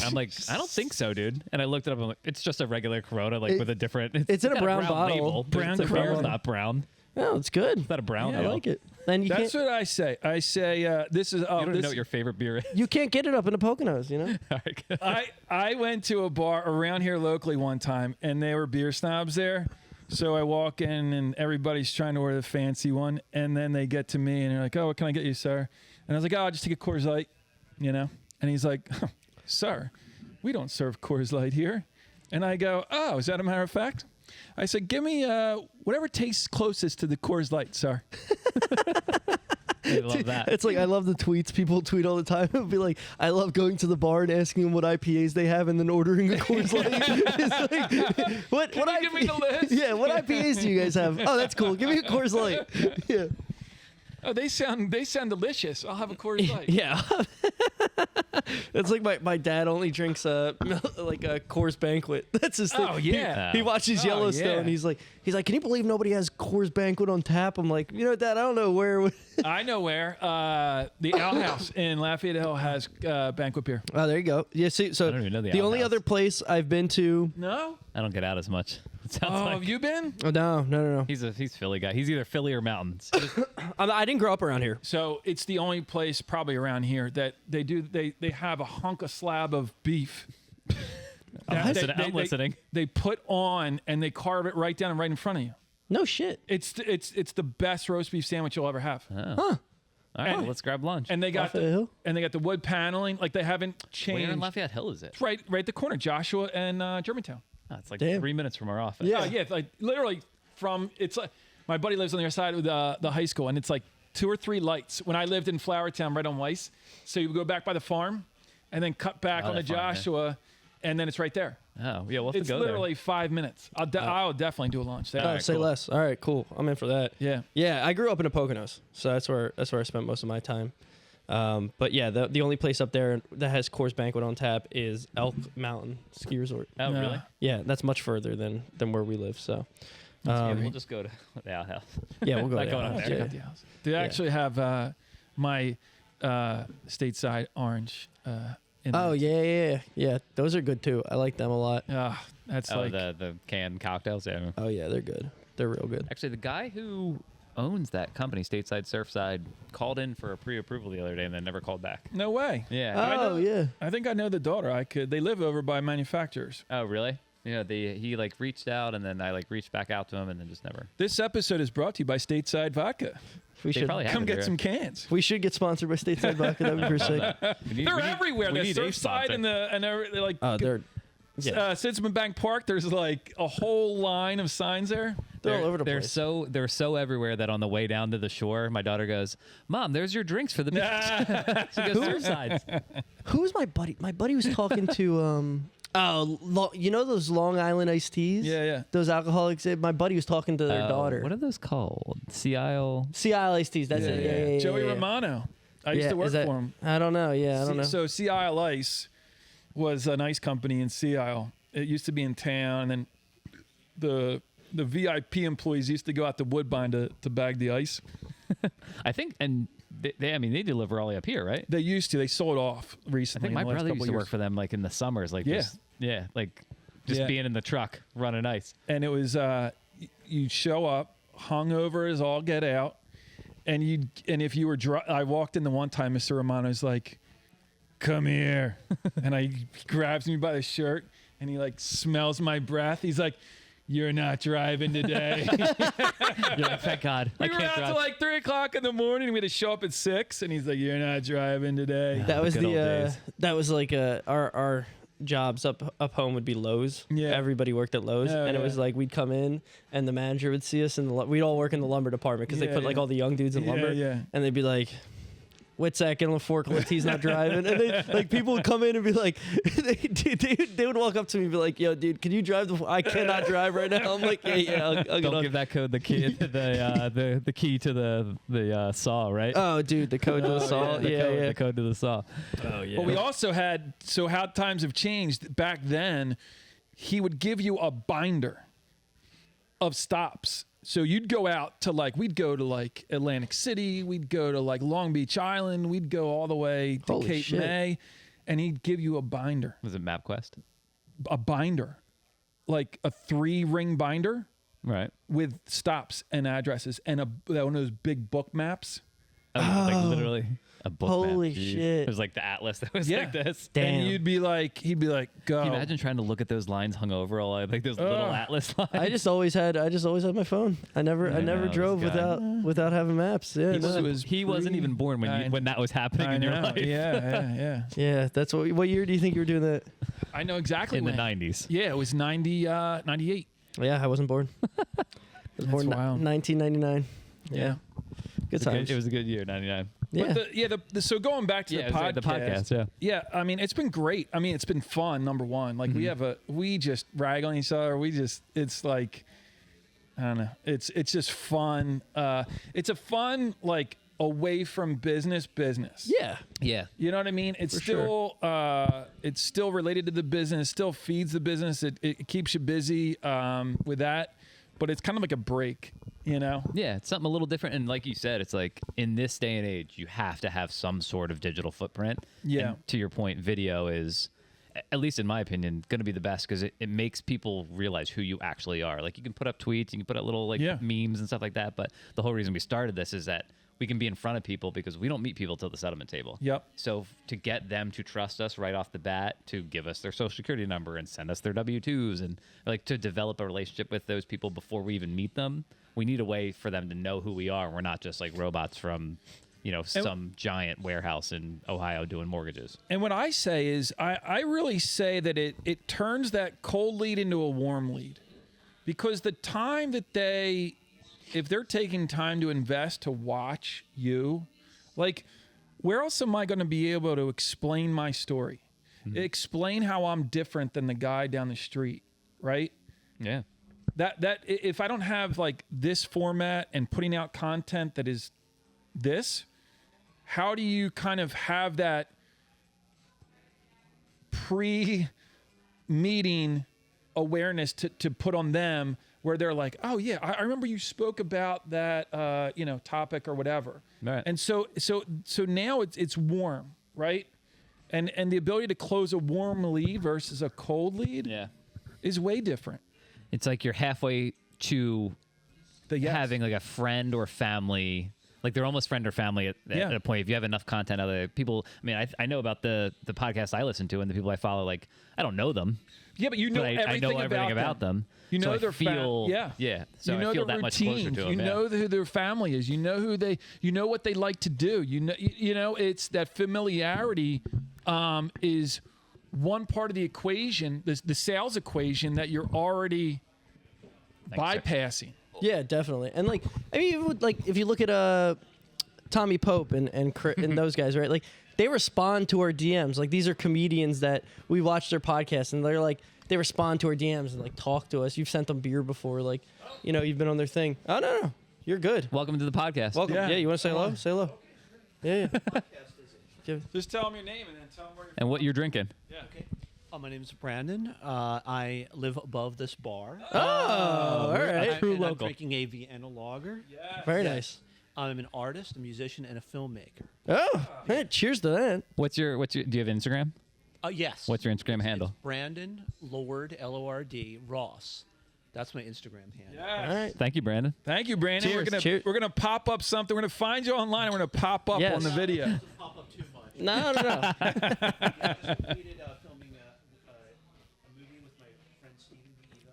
I'm like, I don't think so, dude. And I looked it up. I'm like, it's just a regular Corona, like with a different. It's in a got brown bottle. label, but Brown it's like, Corona. beer's not brown. Oh, it's good. It's not a brown. I ale. like it. Then you That's can't. what I say. I say this is. You Oh, don't even this, know what your favorite beer is. You can't get it up in the Poconos, you know. All right, good. I went to a bar around here locally one time, and they were beer snobs there. So I walk in, and everybody's trying to order the fancy one, and then they get to me, and they're like, "Oh, what can I get you, sir?" And I was like, "Oh, I'll just take a Coors Light," you know. And he's like, "Sir, we don't serve Coors Light here." And I go, "Oh, is that a matter of fact?" I said, "Give me whatever tastes closest to the Coors Light, sir." I love that. It's like I love the tweets people tweet all the time. It'll be like, I love going to the bar and asking them what IPAs they have, and then ordering a Coors Light. It's like, what you give me the list? Yeah, what IPAs do you guys have? Oh, that's cool. Give me a Coors Light. Yeah, Oh, they sound delicious. I'll have a Coors Light. yeah. It's like my dad only drinks like a Coors Banquet. That's his thing. Oh, yeah. He watches Oh, Yellowstone. yeah. He's like, can you believe nobody has Coors Banquet on tap? I'm like, Dad, I don't know where. I know where. The Owl House in Lafayette Hill has banquet beer. Oh, there you go. Yeah, see, so I don't even know the Owl only House. other place I've been to. No? I don't get out as much. It sounds Oh, like have you been? Oh no. he's Philly guy. He's either Philly or mountains. I didn't grow up around here. So it's the only place probably around here that they have a slab of beef. that I'm listening. They put on and they carve it right down and right in front of you. No shit. It's the best roast beef sandwich you'll ever have. All right, well, let's grab lunch. And they got Lafayette Hill? the wood paneling. Like they haven't Where changed. in Lafayette Hill is it? It's right at the corner, Joshua and Germantown. Oh, it's like Damn. 3 minutes from our office. Yeah. Oh, yeah, like literally it's like my buddy lives on the other side of the high school, and it's like 2 or 3 lights. When I lived in Flowertown, right on Weiss, so you go back by the farm, and then cut back Oh, on the that farm, yeah. Joshua, and then it's right there. Oh, yeah, we'll have It's to go literally 5 minutes. I'll definitely do a lunch there. Oh, right, say cool. less. All right, cool. I'm in for that. Yeah. Yeah, I grew up in the Poconos, so that's where I spent most of my time. But yeah, the only place up there that has Coors Banquet on tap is Elk Mountain Ski Resort. Oh, No. really? Yeah, that's much further than where we live. So, Yeah, we'll just go to the outhouse. yeah, we'll go Not there. going up there. Yeah. Check out the house. They actually have my stateside orange. In Oh there. yeah. Those are good too. I like them a lot. That's Oh, like the canned cocktails. Yeah. Oh yeah, they're good. They're real good. Actually, the guy who owns that company, Stateside Surfside, called in for a pre-approval the other day and then never called back. no way. Yeah. Oh yeah. I think I know the daughter. They live over by manufacturers. Oh, really? Yeah. He like reached out and then I like reached back out to him and then just never. This episode is brought to you by Stateside Vodka. We They should probably have Come it get here. some cans. we should get sponsored by Stateside Vodka. That'd be pretty sick. They're everywhere. we The need a Surfside sponsor. and they're like Oh, they're yeah. Sitzman Bank Park. There's like a whole line of signs there. They're all over the They're place. they're so everywhere that on the way down to the shore, my daughter goes, "Mom, there's your drinks for the beach." She goes, "Surfsides." Who's my buddy? My buddy was talking to you know those Long Island iced teas? Yeah. Those alcoholics. My buddy was talking to their daughter. What are those called? Sea Isle. Sea Isle iced teas. That's it. Yeah. Joey yeah. Romano. I used to work is that- for him. I don't know. Yeah, I don't know. So Sea Isle Ice was an ice company in Sea Isle. It used to be in town, and then the VIP employees used to go out to Woodbine to bag the ice. I think, and they deliver all the way up here, right? They used to. They sold off I recently. think my in the last brother couple used to work years. for them like in the summers, like Yeah. just Yeah. being in the truck running ice. And it was you show up hungover as all get out, and if you were I walked in the one time, Mr. Romano's like, "Come here," and he grabs me by the shirt and he like smells my breath. He's like, "You're not driving today." You're like, thank God, I We were can't out drive. till like 3:00 in the morning. We had to show up at 6, and he's like, "You're not driving today." That was good old the days. that was like our jobs up home would be Lowe's. Yeah. Everybody worked at Lowe's, Oh, and it yeah. was like we'd come in, and the manager would see us, and we'd all work in the lumber department because they Yeah, put like yeah. all the young dudes in lumber, Yeah. and they'd be like, Whitsack, get on the forklift. He's not driving. And they, like, people would come in and be like, they would walk up to me and be like, yo, dude, can you drive I cannot drive right now. I'm like, yeah, I'll get Don't on. give that code the key, the key to the saw, right? Oh, dude, the code to the saw. The code to the saw. Oh, yeah. But we also had, so how times have changed. Back then, he would give you a binder of stops. So you'd go out to we'd go to like Atlantic City, we'd go to like Long Beach Island, we'd go all the way to Holy Cape shit. May, and he'd give you a binder, Was it MapQuest? like a 3-ring binder Right. with stops and addresses and one of those big book maps. Oh, like literally a book map. Holy Jeez. shit. It was like the atlas that was Yeah. like this. Damn. And he'd be like, go. Can you imagine trying to look at those lines hung over all like those little Ugh. atlas lines? I just always had my phone. I never know, drove this guy. without having maps. Yeah, he, no. wasn't even born when that was happening I in your know. life. Yeah. Yeah, that's what year do you think you were doing that? I know exactly In the when. 90s. Yeah, it was 98. Yeah, I wasn't born. I was That's born wild. 1999. Yeah. Good times. It was a good year, 99. Yeah. But so going back to Yeah, the it was podcast. the podcast, yeah. I mean, it's been great. I mean, it's been fun, number one. Like we just rag on each other. It's like, I don't know. It's just fun. It's a fun, like, away from business. Yeah. Yeah. You know what I mean? It's it's still related to the business, still feeds the business. It keeps you busy with that, but it's kind of like a break, you know? Yeah, it's something a little different. And like you said, it's like in this day and age, you have to have some sort of digital footprint. Yeah. And to your point, video is, at least in my opinion, going to be the best because it makes people realize who you actually are. Like you can put up tweets, you can put up little memes and stuff like that. But the whole reason we started this is that we can be in front of people because we don't meet people till the settlement table. Yep. So to get them to trust us right off the bat, to give us their social security number and send us their W-2s and like to develop a relationship with those people before we even meet them, we need a way for them to know who we are. We're not just like robots from, some giant warehouse in Ohio doing mortgages. And what I say is I really say that it turns that cold lead into a warm lead because the time that if they're taking time to invest to watch you, like, where else am I going to be able to explain my story? Explain how I'm different than the guy down the street, right? Yeah. That if I don't have like this format and putting out content that is this, how do you kind of have that pre-meeting awareness to put on them where they're like, oh yeah, I remember you spoke about that topic or whatever. Right. And so now it's warm, right? And the ability to close a warm lead versus a cold lead is way different. It's like you're halfway to having like a friend or family. Like they're almost friend or family at a point. If you have enough content, other people. I mean, I know about the podcast I listen to and the people I follow. Like I don't know them. Yeah, but you know everything, I know everything about them. You know so their yeah. So you know I feel their that much routines. closer to them. You know who their family is. You know you know what they like to do. You know it's that familiarity is one part of the equation, the sales equation that you're already bypassing. Yeah, definitely. And like, I mean, if you look at Tommy Pope and those guys, right? Like, they respond to our DMs. Like, these are comedians that we watch their podcasts, and they're like, they respond to our DMs and like talk to us. You've sent them beer before, like, you've been on their thing. Oh no, you're good. Welcome to the podcast. Welcome. Yeah, you want to say hello? Say hello. Yeah. Just tell them your name and then tell them where you're And what you're drinking. Yeah. Okay. My name is Brandon. I live above this bar. Oh, all right. True I'm local. drinking a Vienna lager. Very nice. I'm an artist, a musician, and a filmmaker. Oh, hey, cheers to that. What's your? Do you have Instagram? Yes. What's your Instagram handle? It's Brandon Lord, Lord, Ross. That's my Instagram handle. Yes. All right. Thank you, Brandon. Thank you, Brandon. Cheers. We're gonna pop up something. We're gonna find you online and we're gonna pop up Yes. on the video. Doesn't pop up too much. No. I just completed filming a movie with my friend Stephen Viva,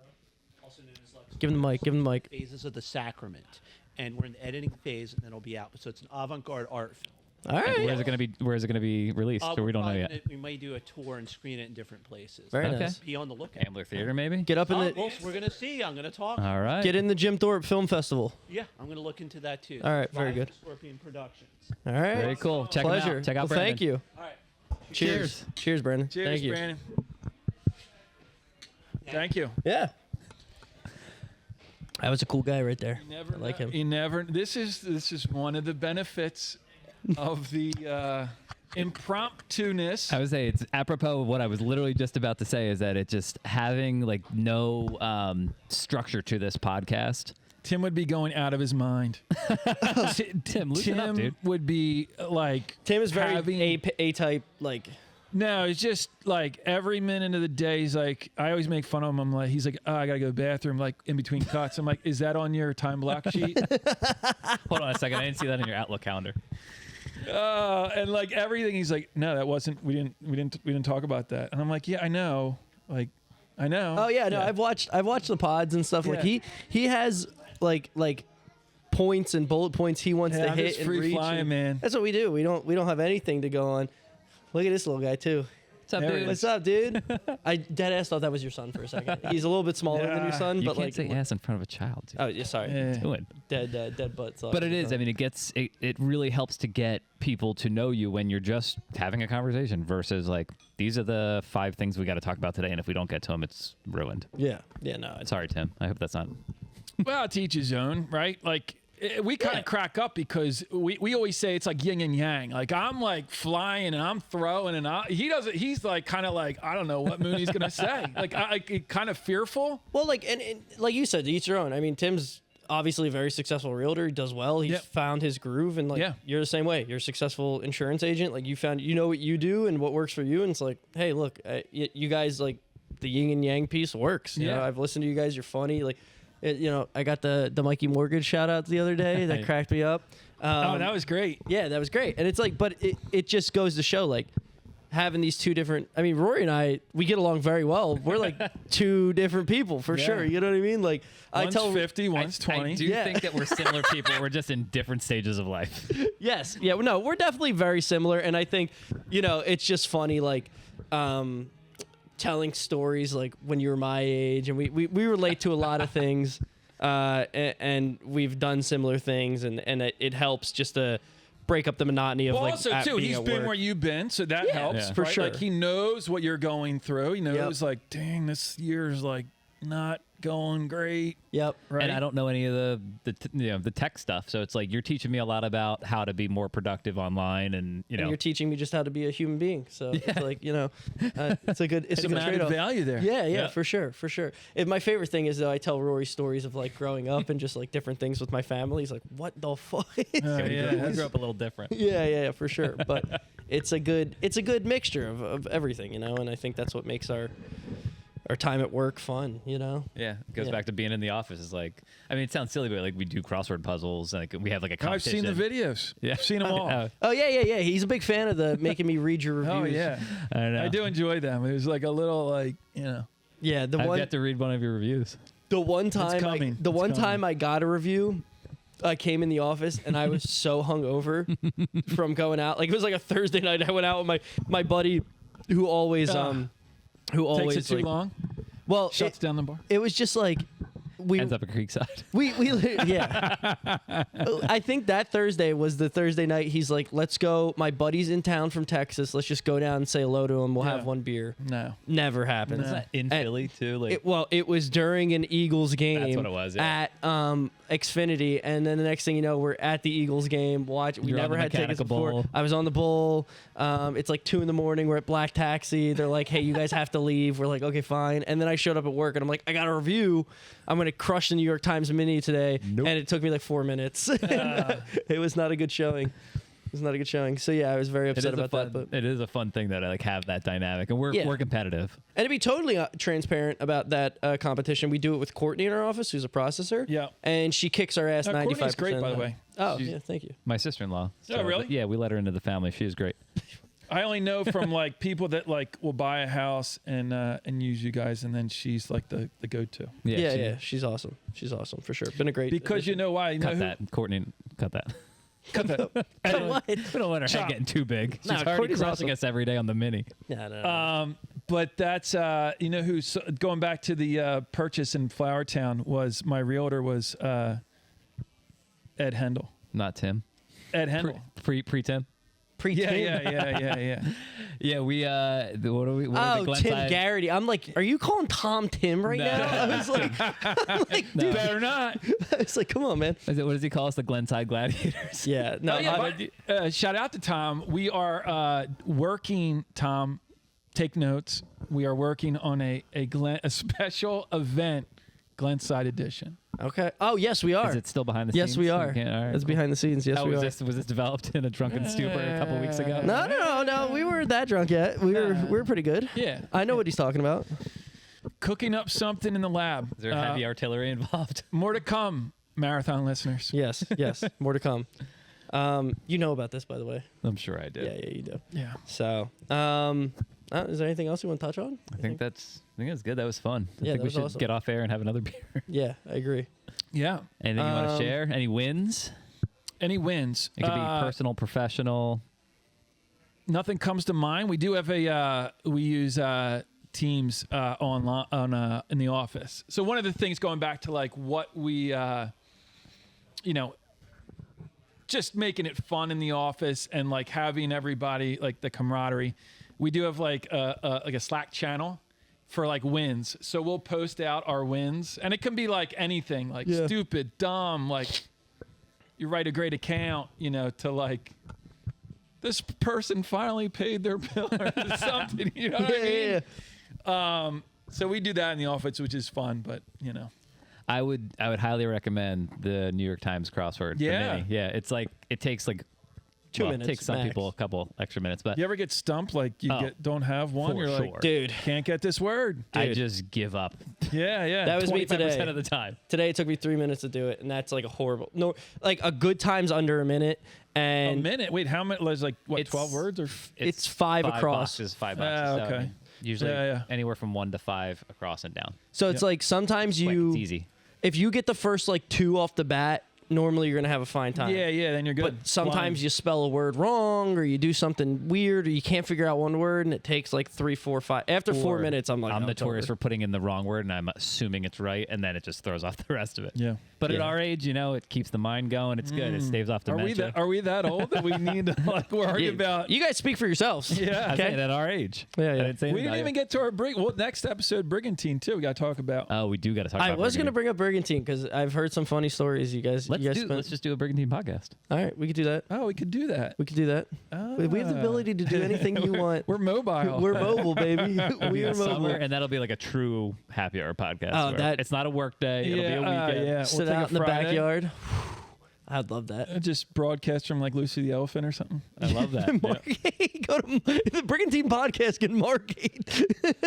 also known as like Give him the mic. Phases of the Sacrament. And we're in the editing phase, and then it'll be out. So it's an avant-garde art film. All right. Where's it gonna be released? Or we don't know yet. We might do a tour and screen it in different places. Very Okay. nice. Be on the lookout. Ambler Theater, maybe. Get up in the Well, we're gonna see. I'm gonna talk. All right. get in the Jim Thorpe Film Festival. Yeah, I'm gonna look into that too. All right, very Live good. Scorpion Productions. All right. Very cool. Check 'em Pleasure. out. Check out Well, thank Brandon. you. All right. Cheers. Cheers, Brandon. Cheers, Thank you. Brandon. Thank you. Yeah. That was a cool guy right there. Never I like know. him. You never. This is one of the benefits of the impromptu-ness. I would say it's apropos of what I was literally just about to say is that it just having like no structure to this podcast. Tim would be going out of his mind. Tim, loosen up, dude. would be like Tim is very having- A-type, like, No, it's just like every minute of the day. He's like, I always make fun of him. I'm like, he's like, oh, I gotta go to the bathroom, like in between cuts. I'm like, is that on your time block sheet? Hold on a second. I didn't see that in your Outlook calendar. And like everything, he's like, no, that wasn't. We didn't talk about that. And I'm like, yeah, I know. Like, I know. oh yeah, no, I've watched the pods and stuff. Like Yeah. he has like points and bullet points he wants Yeah, to I'm hit just and free reach. flying, and man. That's what we do. We don't have anything to go on. Look at this little guy too. What's up, There he dude? What's up, dude? I dead ass thought that was your son for a second. He's a little bit smaller than your Yeah. son, You but can't like say ass in front of a child. Dude. oh yeah, sorry, Yeah. Doing. dead butt. So But it is. I mean, it really helps to get people to know you when you're just having a conversation versus like these are the 5 things we got to talk about today, and if we don't get to them, it's ruined. yeah, no, it's Sorry, Tim. I hope that's not. Well, to each his own, right? Like we kind of crack up because we always say it's like yin and yang. Like I'm like flying and I'm throwing and he doesn't. He's like kind of like I don't know what Mooney's gonna say. Like I kind of fearful. well, like and like you said, to each their own. I mean, Tim's obviously a very successful realtor. He does well. He's Yep. found his groove, and like Yeah. you're the same way. You're a successful insurance agent. Like you know what you do and what works for you. And it's like, hey, look, you guys like the yin and yang piece works. You Yeah. know, I've listened to you guys. You're funny. Like, I got the Mikey Mortgage shout out the other day that cracked me up. Oh, that was great. Yeah, that was great. And it's like, but it just goes to show like having these two different, I mean, Rory and I, we get along very well. We're like two different people for Yeah. sure. You know what I mean? Like One's I tell 50, one's 20. I do Yeah. think that we're similar people. We're just in different stages of life. yes. Yeah. No, we're definitely very similar. And I think, it's just funny, like, telling stories like when you were my age, and we relate to a lot of things, and we've done similar things, and it helps just to break up the monotony of Well, like also at too, being he's at been work. where you've been, so that helps Yeah. For right? sure. Like he knows what you're going through. He knows, Yep. like, dang, this year's like not going great. Yep. Right. And I don't know any of the tech stuff, so it's like you're teaching me a lot about how to be more productive online, and And you're teaching me just how to be a human being. So it's like, it's a good Some added trade-off. value there. Yeah, for sure. My favorite thing is, though, I tell Rory stories of like growing up and just like different things with my family. He's like, what the fuck? we grew up a little different. Yeah, for sure. But it's a good mixture of everything, and I think that's what makes our time at work fun, Yeah, it goes back to being in the office. It's like, I mean, it sounds silly, but like we do crossword puzzles, and like we have like a I've competition. seen the videos. Yeah. I've seen them all. Oh yeah. He's a big fan of the making me read your reviews. Oh yeah, I know. I do enjoy them. It was like a little Yeah, I've yet to read one of your reviews. the one time coming. the It's one coming. time I got a review, I came in the office and I was so hungover from going out. Like it was like a Thursday night. I went out with my buddy who always takes it too like, long. Well, Shuts down the bar. it was just like we Ends up at Creekside. We yeah. I think that Thursday was the Thursday night. He's like, let's go. My buddy's in town from Texas. Let's just go down and say hello to him. We'll have one beer. No. Never happened. Is that in And Philly too? Like, it was during an Eagles game. That's what it was, yeah. At Xfinity, and then the next thing you know, we're at the Eagles game. We You're on never the had tickets Mechanical before. Bowl. I was on the bowl. It's like 2 a.m. We're at Black Taxi. They're like, hey, you guys have to leave. We're like, okay, fine. And then I showed up at work, and I'm like, I got a review. I'm gonna crush the New York Times Mini today, and it took me like 4 minutes. It was not a good showing. It was not a good showing. So yeah, I was very upset about that. But it is a fun thing that I like have that dynamic, and we're competitive. and to be totally transparent about that competition, we do it with Courtney in our office, who's a processor. Yeah. And she kicks our ass 95%. Courtney's great, by the way. Oh, She's- yeah, thank you. My sister-in-law. Oh, really? Yeah, we let her into the family. She is great. I only know from like people that like will buy a house and use you guys, and then she's like the go-to. Yeah, she's awesome. She's awesome for sure. Been a great Because you know why? You know Cut who- that, Courtney. Cut that. Cut that. What? We don't let her Chop. head getting too big. She's No, already Courtney's crushing awesome. us every day on the Mini. No. But that's you know who's going back to the purchase in Flowertown was my realtor was Ed Hendel. Not Tim. Ed Hendel. Pre-Tim. Yeah. Yeah, we what are we? What Oh, Tim Garrity. I'm like, are you calling Tom Tim right No. now? I was like, dude, Better not. I was like, come on, man. What does he call us? The Glenside Gladiators. Yeah, no, Oh, yeah, shout out to Tom. We are working, Tom, take notes. We are working on a special event, Glenside edition. okay. Oh, yes, we are. Is it still behind the Yes, scenes? we are. Okay, all right, It's cool. behind the scenes. Yes, Oh, we are. was this developed in a drunken stupor a couple weeks ago? No. We weren't that drunk yet. We were pretty good. Yeah. I know what he's talking about. Cooking up something in the lab. Is there heavy artillery involved? More to come, marathon listeners. Yes. More to come. You know about this, by the way. I'm sure I did. Yeah, you do. Yeah. So, is there anything else you want to touch on? I think that's good. That was fun. I Yeah, think that we was should awesome. get off air and have another beer. Yeah, I agree. Yeah. Anything you want to share? Any wins? Any wins? It could be personal, professional. Nothing comes to mind. We do have we use Teams online in the office. So one of the things going back to like what we just making it fun in the office and like having everybody like the camaraderie. We do have like a Slack channel for like wins. So we'll post out our wins, and it can be like anything, like stupid, dumb, like you write a great account, to like this person finally paid their bill or something. You know what I mean? So we do that in the office, which is fun, but I would highly recommend the New York Times crossword. Yeah. For Mini. Yeah. It's like it takes like 2 well, minutes. It takes some max. people a couple extra minutes, but You ever get stumped like you don't have one? for You're sure. like, Dude, can't get this word. I just give up. Yeah. that was me 25% today. of the time. Today it took me 3 minutes to do it, and that's like a horrible. No, like a good time's under a minute, a and minute. Wait, how many? Like what? It's- 12 words or? it's 5 across. Boxes, 5 Ah, boxes. So, okay. I mean, usually Yeah. anywhere from 1 to 5 across and down. So it's like sometimes Quick, you, it's easy. if you get the first like 2 off the bat, normally you're gonna have a fine time. Yeah, then you're good. But sometimes you spell a word wrong, or you do something weird, or you can't figure out one word, and it takes like 3, 4, 5. After 4 minutes, I'm like, I'm no, it's notorious over. for putting in the wrong word, and I'm assuming it's right, and then it just throws off the rest of it. Yeah. But at Yeah. our age, it keeps the mind going. It's good. It staves off dementia. Are we that old that we need to like worry about? You guys speak for yourselves. Yeah. I said at our age. Yeah, yeah. I didn't say We anything didn't about even you. get to our next episode, Brigantine too. We got to talk about. Oh, we do got to talk about I was gonna Brigantine. bring up Brigantine because I've heard some funny stories. You guys, Let's spent. just do a Brigantine podcast. All right, we could do that. Oh, we could do that. We could do that. We have the ability to do anything you want. We're mobile. We're mobile, baby. We are Summer, mobile. and that'll be like a true happy hour podcast. Oh, where that- it's not a work day. It'll be a weekend. Yeah. Sit we'll take out a in the Friday, backyard. I'd love that. Just broadcast from like Lucy the Elephant or something. I love that. Go to the Brigantine podcast. Get Margate.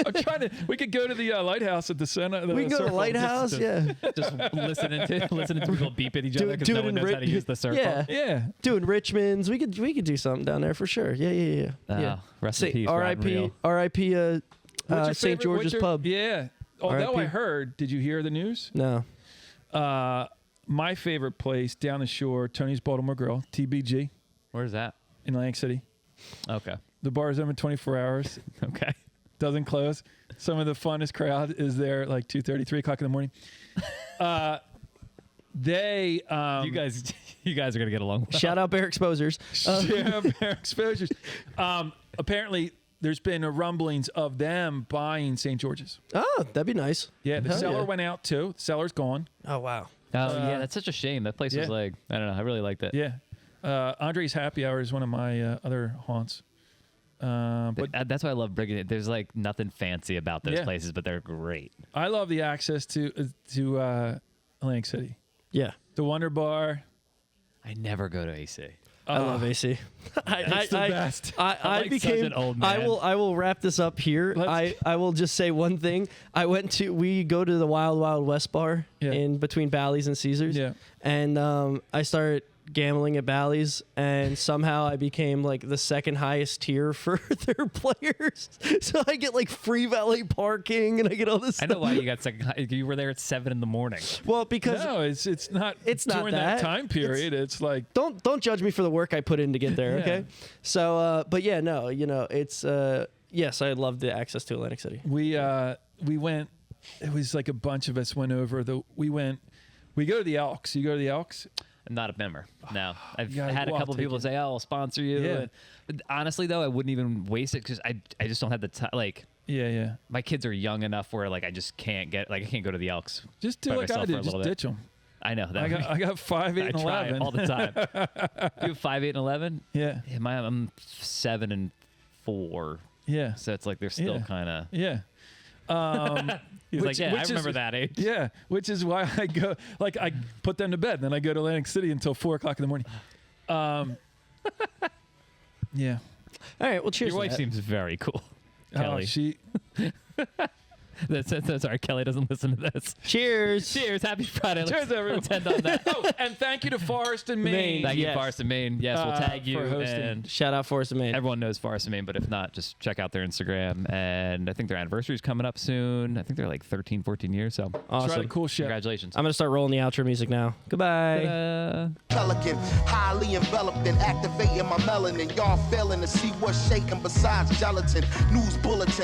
I'm trying to. We could go to the lighthouse at the center. We can go to the circle. lighthouse. Yeah. Just listening to people beep at each other because do no it one in knows how to use the circle. Yeah. Yeah. Doing Richmond's. We could do something down there for sure. Yeah. Oh, rest in peace, Rod and R.I.P. Real. R.I.P. What's your St. favorite- George's what's your- Pub. Yeah. Although R.I.P. I heard, did you hear the news? No. My favorite place down the shore, Tony's Baltimore Grill, TBG Where's that? in Atlantic City. Okay. The bar is open 24 hours. Okay. Doesn't close. Some of the funnest crowd is there at like 2:30, 3 o'clock in the morning. They you guys are gonna get along. Well. Shout out Bear Exposers. share their exposures. Apparently, there's been rumblings of them buying St. George's. Oh, that'd be nice. Yeah, the Hell seller yeah. went out too. The seller's gone. Oh wow. Oh yeah, that's such a shame. That place was yeah. like I don't know. I really liked it. Yeah. Andre's Happy Hour is one of my other haunts. But That's why I love Brigantine. There's like nothing fancy about those Yeah. places, but they're great. I love the access to Atlantic City. Yeah. The Wonder Bar. I never go to AC. I love AC. It's the best. I like such became. an old I man. will wrap this up here. I will just say one thing. We go to the Wild Wild West bar Yeah. in between Bally's and Caesars. Yeah. And I started gambling at Bally's, and somehow I became like the second highest tier for their players. So I get like free valet parking, and I get all this I stuff. know why you got second. You were there at 7 a.m. Well, because No, it's not. It's not during that that. time period. It's like don't judge me for the work I put in to get there, Yeah. okay? So, but yeah, no, it's yes, I love the access to Atlantic City. we went. It was like a bunch of us went over. We go to the Elks. You go to the Elks. I'm not a member. No, I've You gotta had a go out, couple take people it. say, "Oh, I'll sponsor you." Yeah. And honestly, though, I wouldn't even waste it because I just don't have the time. Like Yeah. my kids are young enough where like I just can't get I can't go to the Elks. Just do by like I myself did. for a Just little bit. ditch them. I know that. I got 5, 8, I and try 11 all the time. You have 5, 8, and 11. Yeah. Yeah, I'm 7 and 4. Yeah. So it's like they're still Yeah. kind of. Yeah. He's like, yeah, I which is- remember that age. Yeah, which is why I go. Like I put them to bed, then I go to Atlantic City until 4 o'clock in the morning. Yeah. All right, well, cheers. Your to wife that. seems very cool, Oh, Kelly. That's sorry, Kelly doesn't listen to this. Cheers. Cheers, happy Friday. Cheers, everyone. Let's end on that. Oh, and thank you to Forest and Maine. Maine. Thank you, Yes. Forest and Maine. Yes, we'll tag you. for hosting. And Shout out Forest and Maine. everyone knows Forest and Maine, but if not, just check out their Instagram. And I think their anniversary is coming up soon. I think they're like 13, 14 years. So Awesome. Try the cool shit. congratulations. I'm gonna start rolling the outro music now. Goodbye. Pelican, highly enveloped and activating my melanin. Y'all failing to see what's shaking besides gelatin. News bulletin.